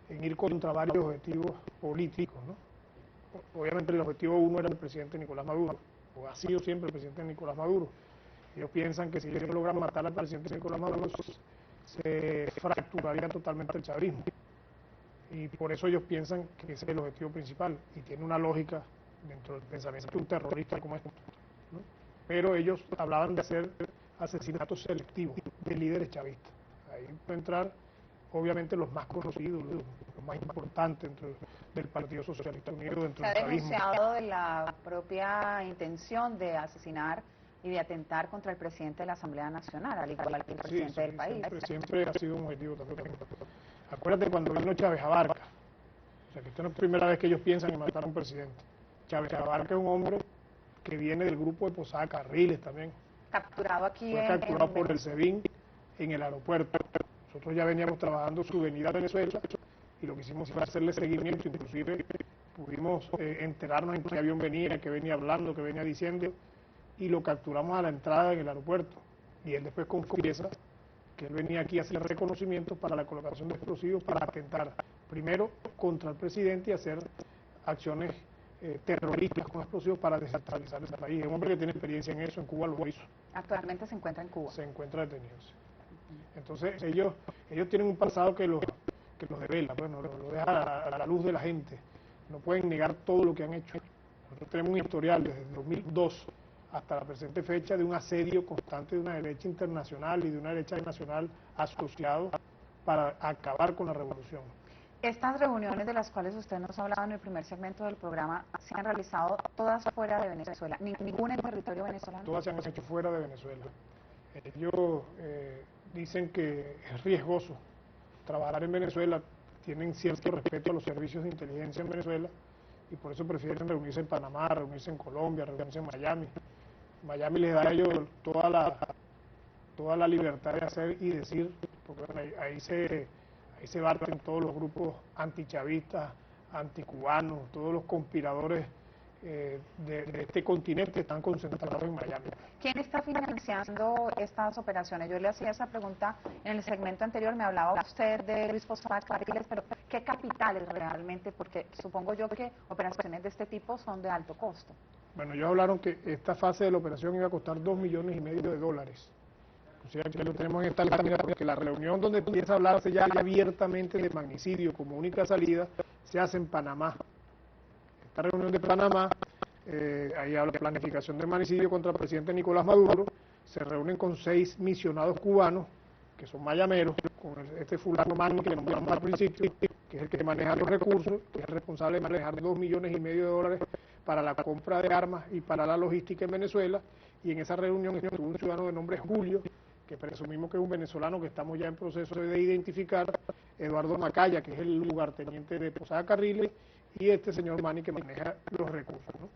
en ir contra varios objetivos políticos, ¿no? Obviamente el objetivo uno era el presidente Nicolás Maduro, o ha sido siempre el presidente Nicolás Maduro. Ellos piensan que si ellos logran matar al presidente Nicolás Maduro, se fracturaría totalmente el chavismo. Y por eso ellos piensan que ese es el objetivo principal, y tiene una lógica dentro del pensamiento de un terrorista como este, ¿no? Pero ellos hablaban de hacer asesinatos selectivos de líderes chavistas. Ahí puede entrar, obviamente, los más conocidos, los más importantes dentro del Partido Socialista Unido, dentro del chavismo. Se ha denunciado de la propia intención de asesinar y de atentar contra el presidente de la Asamblea Nacional, al igual que el presidente del país. Siempre ha sido un objetivo también. Acuérdate cuando vino Chávez Abarca, o sea que esta no es la primera vez que ellos piensan en matar a un presidente. Chávez Abarca es un hombre que viene del grupo de Posada Carriles también. Capturado aquí Fue capturado por el SEBIN en el aeropuerto. Nosotros ya veníamos trabajando su venida a Venezuela y lo que hicimos fue hacerle seguimiento, inclusive pudimos enterarnos en qué avión venía, qué venía hablando, qué venía diciendo, y lo capturamos a la entrada en el aeropuerto. Y él después confiesa que él venía aquí a hacer reconocimientos para la colocación de explosivos para atentar primero contra el presidente y hacer acciones terroristas con explosivos para desestabilizar el país. Es un hombre que tiene experiencia en eso, en Cuba lo hizo. Actualmente se encuentra en Cuba. Se encuentra detenido. Entonces ellos tienen un pasado que los devela, bueno, lo deja a la luz de la gente. No pueden negar todo lo que han hecho. Nosotros tenemos un historial desde 2002 hasta la presente fecha de un asedio constante de una derecha internacional y de una derecha nacional asociado para acabar con la revolución. Estas reuniones de las cuales usted nos ha hablado en el primer segmento del programa se han realizado todas fuera de Venezuela, ninguna en territorio venezolano. Todas se han hecho fuera de Venezuela. Ellos dicen que es riesgoso trabajar en Venezuela, tienen cierto respeto a los servicios de inteligencia en Venezuela y por eso prefieren reunirse en Panamá, reunirse en Colombia, reunirse en Miami. Miami les da a ellos toda la libertad de hacer y decir, porque bueno, ahí se baten todos los grupos antichavistas, anticubanos, todos los conspiradores de este continente están concentrados en Miami. ¿Quién está financiando estas operaciones? Yo le hacía esa pregunta en el segmento anterior, me hablaba usted de Luis Posada Carriles, pero ¿qué capitales realmente? Porque supongo yo que operaciones de este tipo son de alto costo. Bueno, ellos hablaron que esta fase de la operación iba a costar $2,5 millones. O sea, que lo tenemos en esta lámina, porque la reunión donde empieza a hablarse ya abiertamente de magnicidio como única salida se hace en Panamá. Esta reunión de Panamá, ahí habla de planificación de magnicidio contra el presidente Nicolás Maduro, se reúnen con 6 misionados cubanos, que son mayameros, con este fulano Mani que le nombramos al principio, que es el que maneja los recursos, que es el responsable de manejar $2,5 millones para la compra de armas y para la logística en Venezuela, y en esa reunión estuvo un ciudadano de nombre Julio, que presumimos que es un venezolano que estamos ya en proceso de identificar, Eduardo Macaya, que es el lugarteniente de Posada Carriles, y este señor Mani que maneja los recursos, ¿no?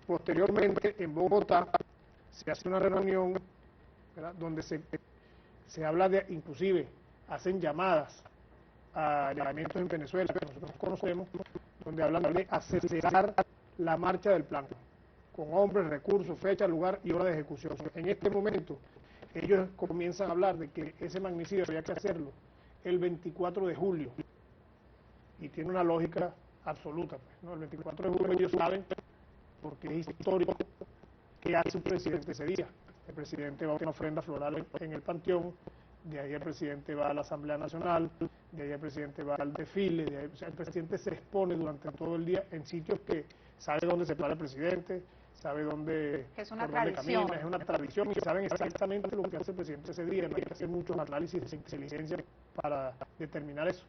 Posteriormente, en Bogotá, se hace una reunión, ¿verdad?, donde se habla de, inclusive, hacen llamadas a llamamientos en Venezuela, que nosotros conocemos, donde hablan de acelerar la marcha del plan, con hombres, recursos, fecha, lugar y hora de ejecución. En este momento, ellos comienzan a hablar de que ese magnicidio habría que hacerlo el 24 de julio, y tiene una lógica absoluta, pues, ¿no? El 24 de julio ellos saben, porque es histórico, que hace un presidente ese día. El presidente va a una ofrenda floral en el Panteón, de ahí el presidente va a la Asamblea Nacional, de ahí el presidente va al desfile, de ahí, o sea, el presidente se expone durante todo el día en sitios que sabe dónde se para el presidente, sabe dónde, es una por dónde tradición. camina, es una tradición, y saben exactamente lo que hace el presidente ese día. No hay que hacer muchos análisis de inteligencia para determinar eso.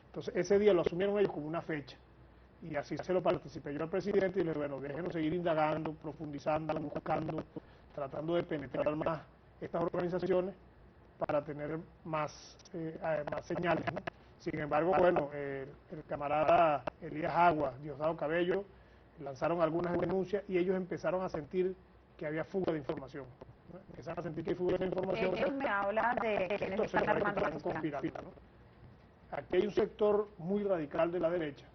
Entonces ese día lo asumieron ellos como una fecha, y así se lo participé yo al presidente y le dije, bueno, déjenos seguir indagando, profundizando, buscando, tratando de penetrar más estas organizaciones para tener más señales, ¿no? Sin embargo, bueno, el camarada Elías Aguas, Diosdado Cabello, lanzaron algunas denuncias y ellos empezaron a sentir que había fuga de información, ¿no? Empezaron a sentir que hay fuga de información. Él me habla de que están armando las conspirando, ¿no? Aquí hay un sector muy radical de la derecha,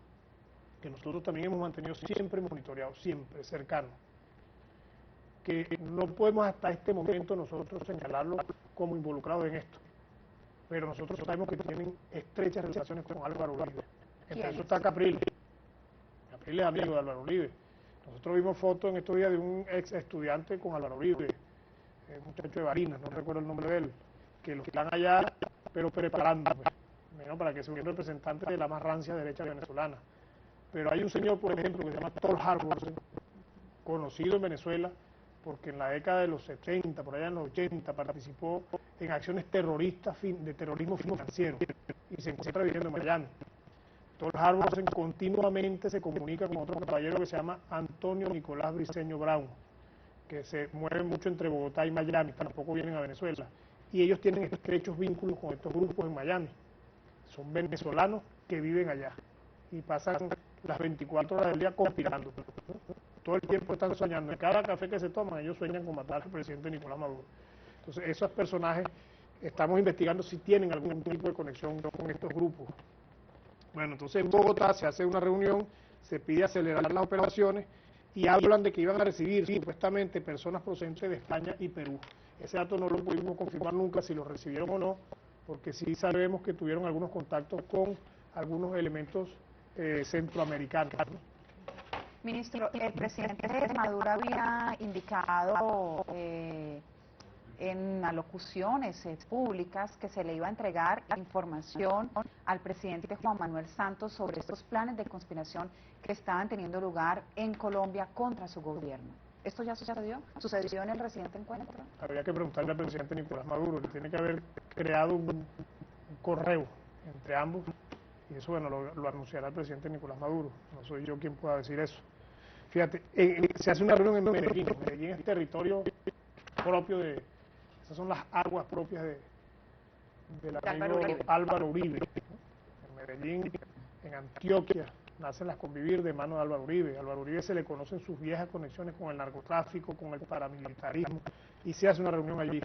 que nosotros también hemos mantenido siempre monitoreado, siempre cercano, que no podemos hasta este momento nosotros señalarlo como involucrados en esto, pero nosotros sabemos que tienen estrechas relaciones con Álvaro Uribe. Entre eso ¿Quiénes? está Capriles. Capriles es amigo de Álvaro Uribe. Nosotros vimos fotos en estos días de un ex estudiante con Álvaro Uribe, un muchacho de Barinas, no recuerdo el nombre de él, que los están allá, pero preparando, pues, menos para que sea un representante de la más rancia derecha venezolana. Pero hay un señor, por ejemplo, que se llama Thor Harbor, conocido en Venezuela, porque en la década de los 70, por allá en los 80, participó en acciones terroristas de terrorismo financiero y se encuentra viviendo en Miami. Thor Harbor continuamente se comunica con otro caballero que se llama Antonio Nicolás Briceño Brown, que se mueve mucho entre Bogotá y Miami, tampoco vienen a Venezuela. Y ellos tienen estrechos vínculos con estos grupos en Miami. Son venezolanos que viven allá y pasan las 24 horas del día conspirando. Todo el tiempo están soñando. En cada café que se toman, ellos sueñan con matar al presidente Nicolás Maduro. Entonces, esos personajes, estamos investigando si tienen algún tipo de conexión con estos grupos. Bueno, entonces en Bogotá se hace una reunión, se pide acelerar las operaciones y hablan de que iban a recibir supuestamente personas procedentes de España y Perú. Ese dato no lo pudimos confirmar nunca si lo recibieron o no, porque sí sabemos que tuvieron algunos contactos con algunos elementos centroamericanos, ¿no? Ministro, el presidente Maduro había indicado en alocuciones públicas que se le iba a entregar información al presidente Juan Manuel Santos sobre estos planes de conspiración que estaban teniendo lugar en Colombia contra su gobierno. ¿Esto ya sucedió? ¿Sucedió en el reciente encuentro? Habría que preguntarle al presidente Nicolás Maduro, que tiene que haber creado un correo entre ambos, y eso, bueno, lo anunciará el presidente Nicolás Maduro. No soy yo quien pueda decir eso. Fíjate, se hace una reunión en Medellín. Medellín es territorio propio de... Esas son las aguas propias del amigo Álvaro Uribe, ¿no? En Medellín, en Antioquia, nacen las Convivir de mano de Álvaro Uribe. A Álvaro Uribe se le conocen sus viejas conexiones con el narcotráfico, con el paramilitarismo, y se hace una reunión allí.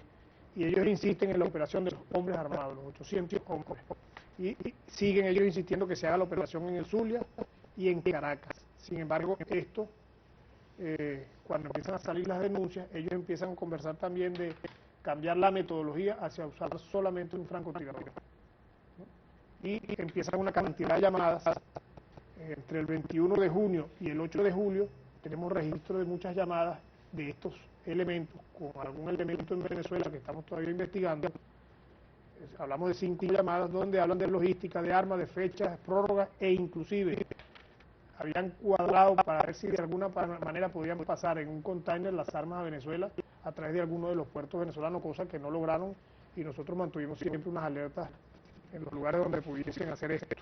Y ellos insisten en la operación de los hombres armados, los 800 hombres. Y siguen ellos insistiendo que se haga la operación en el Zulia y en Caracas. Sin embargo, esto, cuando empiezan a salir las denuncias, ellos empiezan a conversar también de cambiar la metodología hacia usar solamente un francotirador, ¿no? Y empiezan una cantidad de llamadas. Entre el 21 de junio y el 8 de julio tenemos registro de muchas llamadas de estos elementos, con algún elemento en Venezuela que estamos todavía investigando. Hablamos de 5 llamadas donde hablan de logística, de armas, de fechas, prórrogas e inclusive habían cuadrado para ver si de alguna manera podían pasar en un container las armas a Venezuela a través de alguno de los puertos venezolanos, cosa que no lograron, y nosotros mantuvimos siempre unas alertas en los lugares donde pudiesen hacer esto.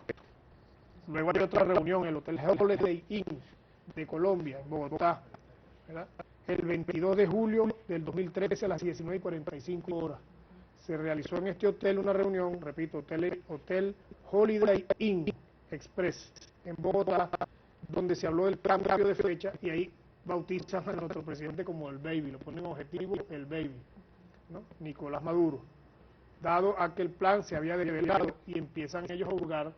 Luego hay otra reunión en el Hotel Holiday Inn de Colombia, en Bogotá, ¿verdad? El 22 de julio del 2013 a las 19:45 horas. Se realizó en este hotel una reunión, repito, Hotel Holiday Inn Express en Bogotá, donde se habló del cambio de fecha y ahí bautizan a nuestro presidente como el Baby, lo ponen objetivo el Baby, ¿no? Nicolás Maduro, dado a que el plan se había develado y empiezan ellos a hurgar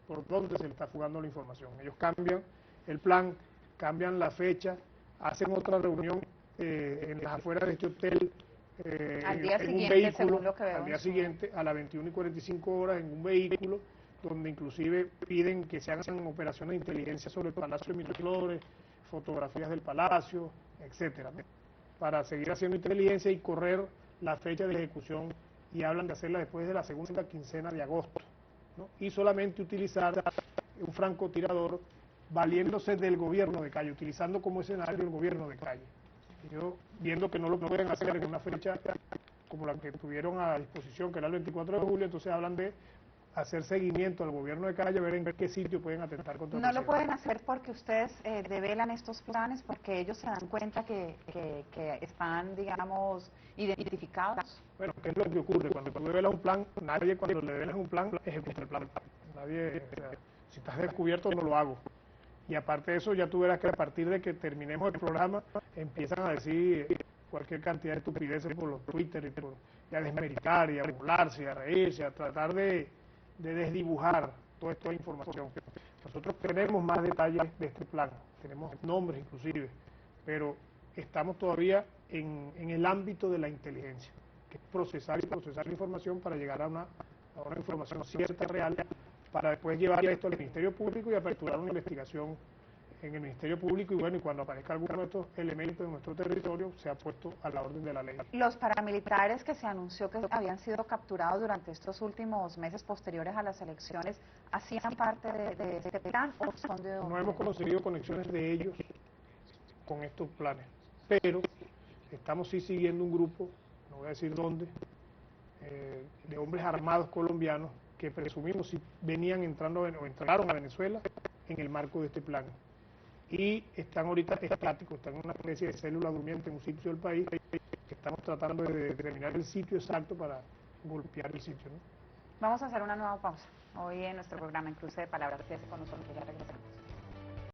por dónde se le está fugando la información. Ellos cambian el plan, cambian la fecha, hacen otra reunión en las afueras de este hotel, al día en siguiente, un vehículo, según lo que veo al día siguiente, a las 21:45 horas, en un vehículo, donde inclusive piden que se hagan operaciones de inteligencia sobre el Palacio de Miraflores, fotografías del Palacio, etcétera, ¿no? Para seguir haciendo inteligencia y correr la fecha de ejecución, y hablan de hacerla después de la segunda quincena de agosto, ¿no? Y solamente utilizar un francotirador valiéndose del gobierno de Calle, utilizando como escenario el gobierno de Calle. Y yo, viendo que no lo pueden hacer en una fecha como la que tuvieron a disposición, que era el 24 de julio, entonces hablan de hacer seguimiento al gobierno de Calle, ver en qué sitio pueden atentar contra el No lo presidente. pueden hacer porque ustedes develan estos planes, porque ellos se dan cuenta que están, digamos, identificados. Bueno, ¿qué es lo que ocurre? Cuando tú develas un plan, nadie cuando le develas un plan ejecuta el plan. Nadie, o sea, si estás descubierto no lo hago. Y aparte de eso, ya tú verás que a partir de que terminemos el programa, empiezan a decir cualquier cantidad de estupideces por los Twitter y a desmeritar y a burlarse y a reírse, a tratar de desdibujar toda esta información. Nosotros tenemos más detalles de este plan, tenemos nombres inclusive, pero estamos todavía en el ámbito de la inteligencia, que es procesar la información para llegar a una información cierta, real, para después llevar esto al Ministerio Público y aperturar una investigación en el Ministerio Público y bueno, y cuando aparezca alguno de estos elementos en nuestro territorio, se ha puesto a la orden de la ley. Los paramilitares que se anunció que habían sido capturados durante estos últimos meses posteriores a las elecciones, ¿hacían parte de este plan o son de dónde? No hemos conseguido conexiones de ellos con estos planes, pero estamos sí siguiendo un grupo, no voy a decir dónde, de hombres armados colombianos que presumimos si venían entrando o entraron a Venezuela en el marco de este plan. Y están ahorita estáticos, están en una especie de célula durmiente en un sitio del país, que estamos tratando de determinar el sitio exacto para golpear el sitio, ¿no? Vamos a hacer una nueva pausa hoy en nuestro programa En Cruce de Palabras. Quédese con nosotros, ya regresamos.